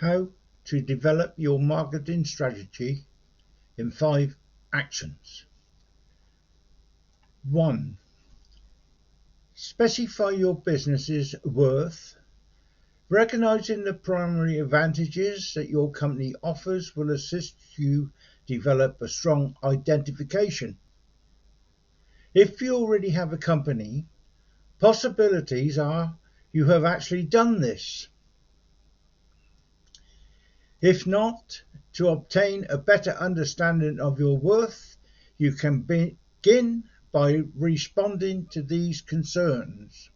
How to develop your marketing strategy in 5 actions. 1. Specify your business's worth. Recognizing the primary advantages that your company offers will assist you develop a strong identification. If you already have a company, possibilities are you have actually done this. If not, to obtain a better understanding of your worth, you can begin by responding to these concerns.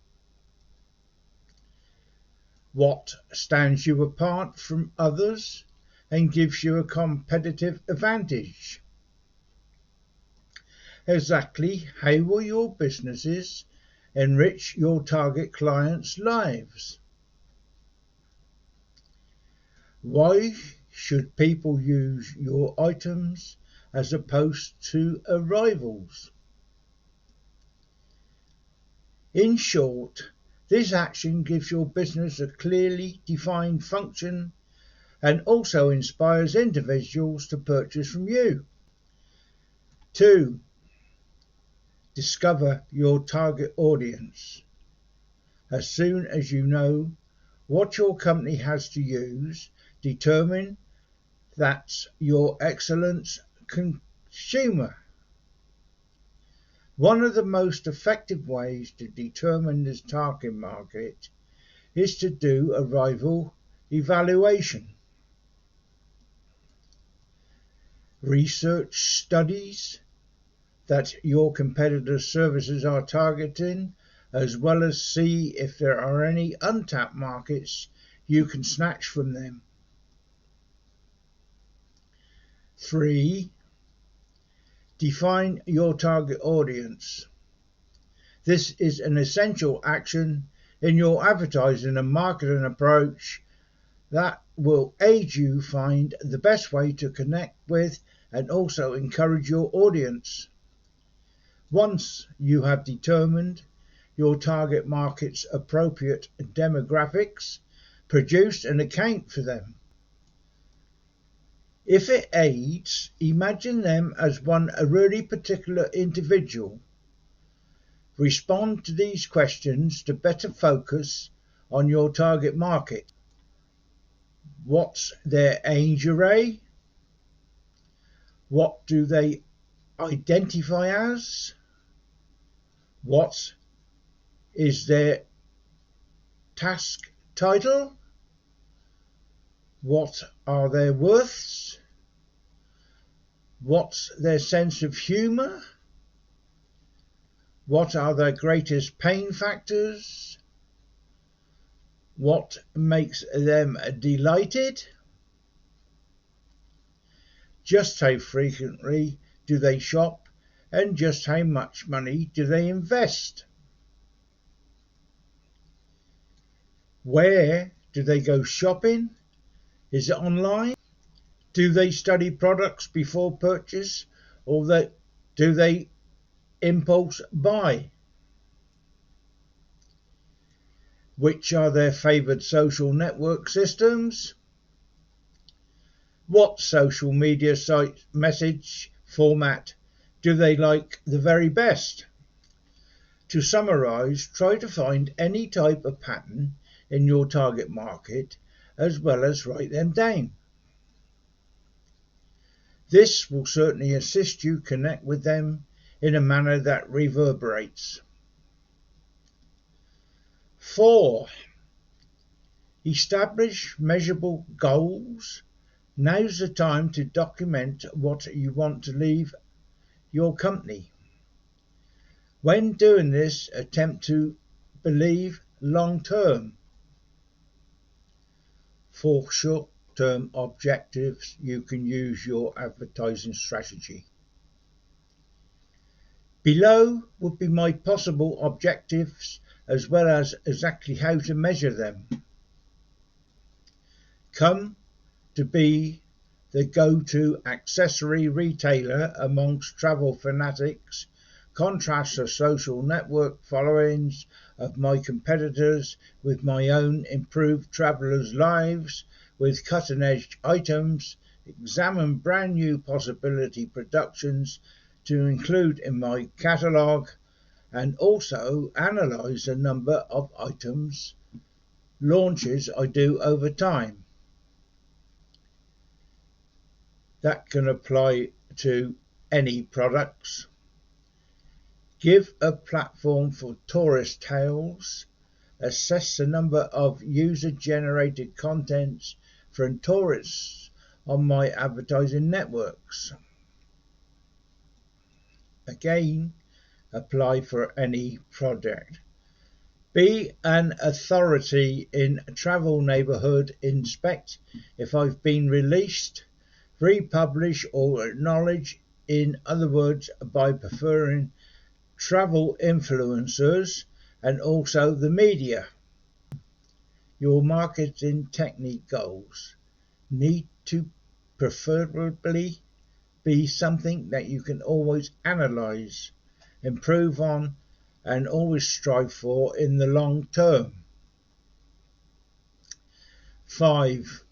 What stands you apart from others and gives you a competitive advantage? Exactly how will your businesses enrich your target clients' lives? Why should people use your items as opposed to a rival's? In short, this action gives your business a clearly defined function and also inspires individuals to purchase from you. 2. Discover your target audience. As soon as you know what your company has to use, determine that's your excellent consumer. One of the most effective ways to determine this target market is to do a rival evaluation. Research studies that your competitors' services are targeting, as well as see if there are any untapped markets you can snatch from them. 3. Define your target audience. This is an essential action in your advertising and marketing approach that will aid you find the best way to connect with and also encourage your audience. Once you have determined your target market's appropriate demographics, produce an account for them. If it aids, imagine them as a really particular individual. Respond to these questions to better focus on your target market. What's their age array? What do they identify as? What is their task title? What are their worths? What's their sense of humour? What are their greatest pain factors? What makes them delighted? Just how frequently do they shop and just how much money do they invest? Where do they go shopping? Is it online? Do they study products before purchase, or do they impulse buy? Which are their favoured social network systems? What social media site message format do they like the very best? To summarise, try to find any type of pattern in your target market as well as write them down. This will certainly assist you connect with them in a manner that reverberates. 4. Establish measurable goals. Now's the time to document what you want to leave your company. When doing this, attempt to believe long term. For short-term objectives, you can use your advertising strategy. Below would be my possible objectives as well as exactly how to measure them. Come to be the go-to accessory retailer amongst travel fanatics, contrast the social network followings of my competitors with my own improved travellers' lives, with cutting-edge items, examine brand new possibility productions to include in my catalogue, and also analyse the number of items launches I do over time. That can apply to any products. Give a platform for tourist tales. Assess the number of user-generated contents from tourists on my advertising networks. Again, apply for any project. Be an authority in a travel neighbourhood. Inspect if I've been released, republish or acknowledge, in other words, by preferring travel influencers and also the media. Your marketing technique goals need to preferably be something that you can always analyse, improve on, and always strive for in the long term. 5.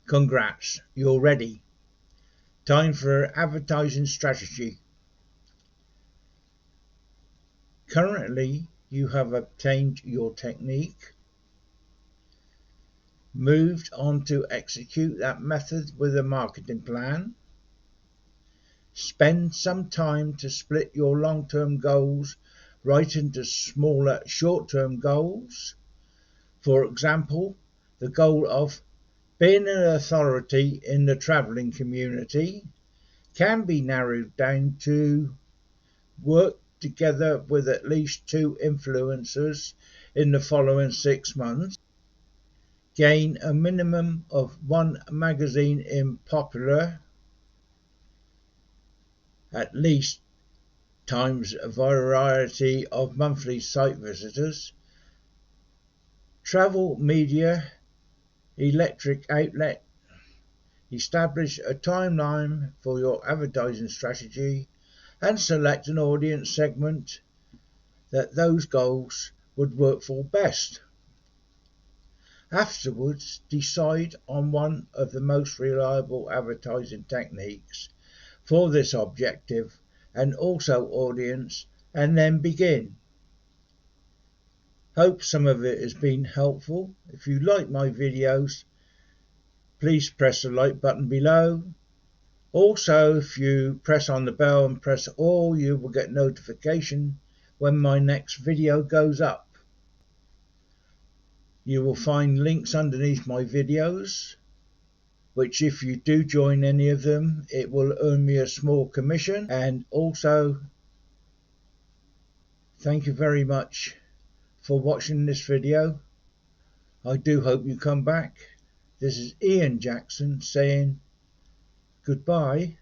Congrats, you're ready. Time for advertising strategy. Currently, you have obtained your technique, moved on to execute that method with a marketing plan. Spend some time to split your long-term goals right into smaller short-term goals. For example, the goal of being an authority in the travelling community can be narrowed down to work together with at least 2 influencers in the following 6 months, gain a minimum of 1 magazine in popular, at least times a variety of monthly site visitors, travel media, electric outlet, establish a timeline for your advertising strategy, and select an audience segment that those goals would work for best. Afterwards, decide on one of the most reliable advertising techniques for this objective and also audience, and then begin. Hope some of it has been helpful. If you like my videos, please press the like button below. Also, if you press on the bell and press all, you will get notification when my next video goes up. You will find links underneath my videos, which if you do join any of them, it will earn me a small commission. And also, thank you very much for watching this video. I do hope you come back. This is Ian Jackson saying goodbye.